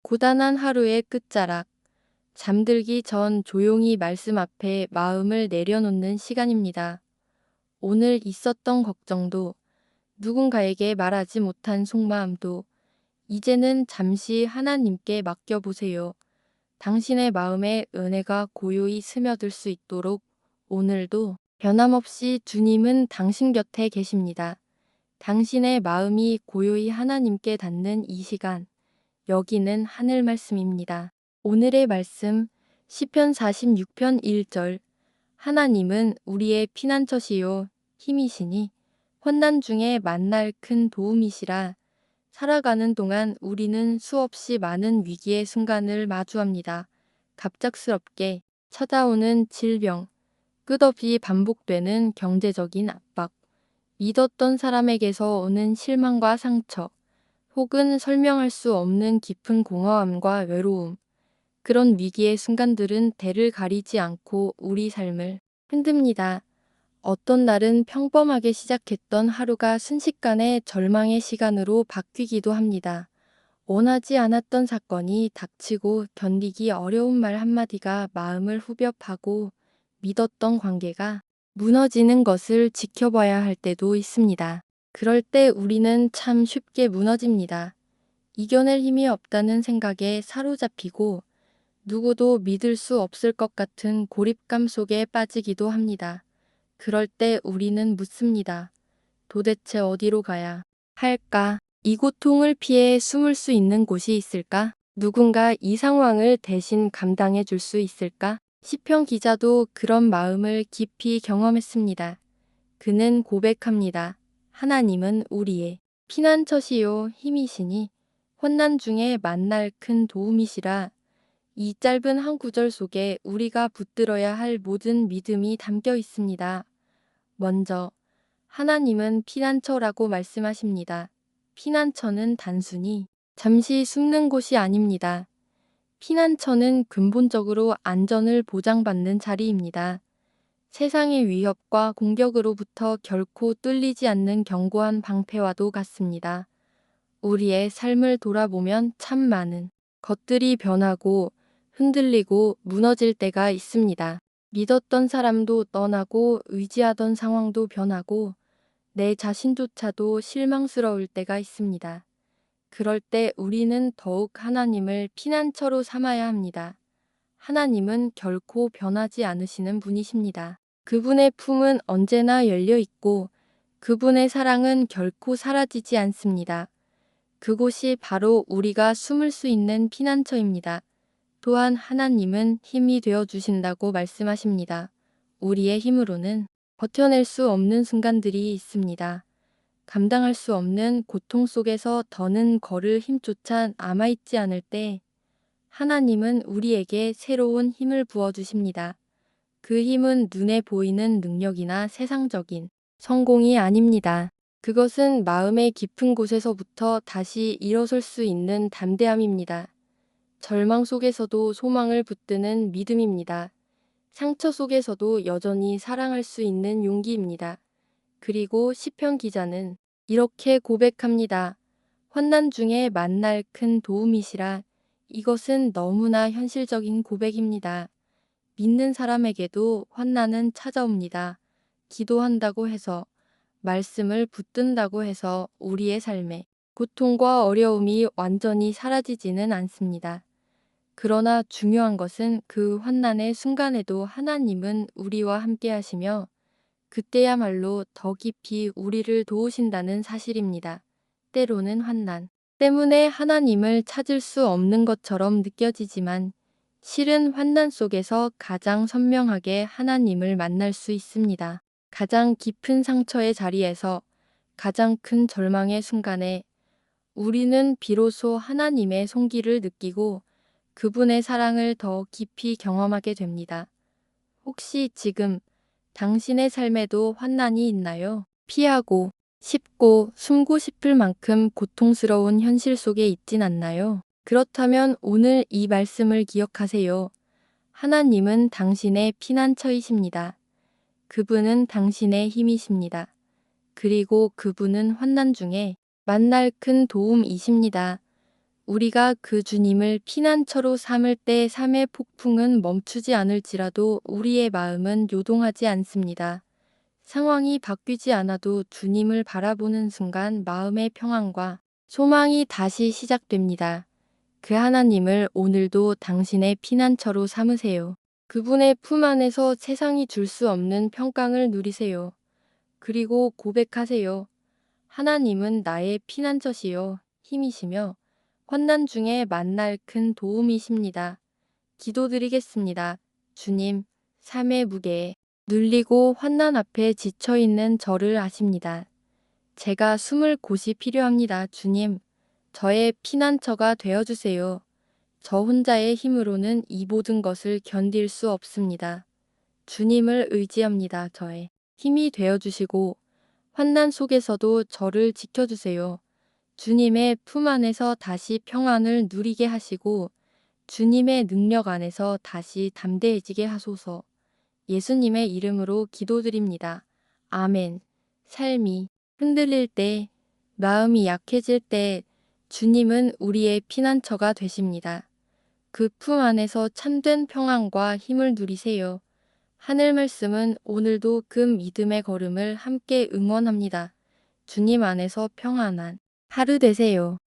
고단한 하루의 끝자락, 잠들기 전 조용히 말씀 앞에 마음을 내려놓는 시간입니다. 오늘 있었던 걱정도, 누군가에게 말하지 못한 속마음도, 이제는 잠시 하나님께 맡겨보세요. 당신의 마음에 은혜가 고요히 스며들 수 있도록 오늘도 변함없이 주님은 당신 곁에 계십니다. 당신의 마음이 고요히 하나님께 닿는 이 시간, 여기는 하늘 말씀입니다. 오늘의 말씀 시편 46편 1절. 하나님은 우리의 피난처시요 힘이시니 환난 중에 만날 큰 도움이시라. 살아가는 동안 우리는 수없이 많은 위기의 순간을 마주합니다. 갑작스럽게 찾아오는 질병, 끝없이 반복되는 경제적인 압박, 믿었던 사람에게서 오는 실망과 상처, 혹은 설명할 수 없는 깊은 공허함과 외로움. 그런 위기의 순간들은 때를 가리지 않고 우리 삶을 흔듭니다. 어떤 날은 평범하게 시작했던 하루가 순식간에 절망의 시간으로 바뀌기도 합니다. 원하지 않았던 사건이 닥치고 견디기 어려운 말 한마디가 마음을 후벼 파고 믿었던 관계가 무너지는 것을 지켜봐야 할 때도 있습니다. 그럴 때 우리는 참 쉽게 무너집니다. 이겨낼 힘이 없다는 생각에 사로잡히고 누구도 믿을 수 없을 것 같은 고립감 속에 빠지기도 합니다. 그럴 때 우리는 묻습니다. 도대체 어디로 가야 할까? 이 고통을 피해 숨을 수 있는 곳이 있을까? 누군가 이 상황을 대신 감당해 줄 수 있을까? 시편 기자도 그런 마음을 깊이 경험했습니다. 그는 고백합니다. 하나님은 우리의 피난처시요 힘이시니 환난 중에 만날 큰 도움이시라. 이 짧은 한 구절 속에 우리가 붙들어야 할 모든 믿음이 담겨 있습니다. 먼저 하나님은 피난처라고 말씀하십니다. 피난처는 단순히 잠시 숨는 곳이 아닙니다. 피난처는 근본적으로 안전을 보장받는 자리입니다. 세상의 위협과 공격으로부터 결코 뚫리지 않는 견고한 방패와도 같습니다. 우리의 삶을 돌아보면 참 많은 것들이 변하고 흔들리고 무너질 때가 있습니다. 믿었던 사람도 떠나고 의지하던 상황도 변하고 내 자신조차도 실망스러울 때가 있습니다. 그럴 때 우리는 더욱 하나님을 피난처로 삼아야 합니다. 하나님은 결코 변하지 않으시는 분이십니다. 그분의 품은 언제나 열려 있고 그분의 사랑은 결코 사라지지 않습니다. 그곳이 바로 우리가 숨을 수 있는 피난처입니다. 또한 하나님은 힘이 되어 주신다고 말씀하십니다. 우리의 힘으로는 버텨낼 수 없는 순간들이 있습니다. 감당할 수 없는 고통 속에서 더는 걸을 힘조차 남아있지 않을 때 하나님은 우리에게 새로운 힘을 부어주십니다. 그 힘은 눈에 보이는 능력이나 세상적인 성공이 아닙니다. 그것은 마음의 깊은 곳에서부터 다시 일어설 수 있는 담대함입니다. 절망 속에서도 소망을 붙드는 믿음입니다. 상처 속에서도 여전히 사랑할 수 있는 용기입니다. 그리고 시편 기자는 이렇게 고백합니다. 환난 중에 만날 큰 도움이시라. 이것은 너무나 현실적인 고백입니다. 믿는 사람에게도 환난은 찾아옵니다. 기도한다고 해서, 말씀을 붙든다고 해서 우리의 삶에 고통과 어려움이 완전히 사라지지는 않습니다. 그러나 중요한 것은 그 환난의 순간에도 하나님은 우리와 함께 하시며 그때야말로 더 깊이 우리를 도우신다는 사실입니다. 때로는 환난 때문에 하나님을 찾을 수 없는 것처럼 느껴지지만 실은 환난 속에서 가장 선명하게 하나님을 만날 수 있습니다. 가장 깊은 상처의 자리에서 가장 큰 절망의 순간에 우리는 비로소 하나님의 손길을 느끼고 그분의 사랑을 더 깊이 경험하게 됩니다. 혹시 지금 당신의 삶에도 환난이 있나요? 피하고 싶고 숨고 싶을 만큼 고통스러운 현실 속에 있진 않나요? 그렇다면 오늘 이 말씀을 기억하세요. 하나님은 당신의 피난처이십니다. 그분은 당신의 힘이십니다. 그리고 그분은 환난 중에 만날 큰 도움이십니다. 우리가 그 주님을 피난처로 삼을 때 삶의 폭풍은 멈추지 않을지라도 우리의 마음은 요동하지 않습니다. 상황이 바뀌지 않아도 주님을 바라보는 순간 마음의 평안과 소망이 다시 시작됩니다. 그 하나님을 오늘도 당신의 피난처로 삼으세요. 그분의 품 안에서 세상이 줄 수 없는 평강을 누리세요. 그리고 고백하세요. 하나님은 나의 피난처시요 힘이시며 환난 중에 만날 큰 도움이십니다. 기도드리겠습니다. 주님, 삶의 무게에 눌리고 환난 앞에 지쳐있는 저를 아십니다. 제가 숨을 곳이 필요합니다. 주님, 저의 피난처가 되어주세요. 저 혼자의 힘으로는 이 모든 것을 견딜 수 없습니다. 주님을 의지합니다. 저의 힘이 되어주시고 환난 속에서도 저를 지켜주세요. 주님의 품 안에서 다시 평안을 누리게 하시고 주님의 능력 안에서 다시 담대해지게 하소서. 예수님의 이름으로 기도드립니다. 아멘. 삶이 흔들릴 때, 마음이 약해질 때 주님은 우리의 피난처가 되십니다. 그 품 안에서 참된 평안과 힘을 누리세요. 하늘 말씀은 오늘도 그 믿음의 걸음을 함께 응원합니다. 주님 안에서 평안한 하루 되세요.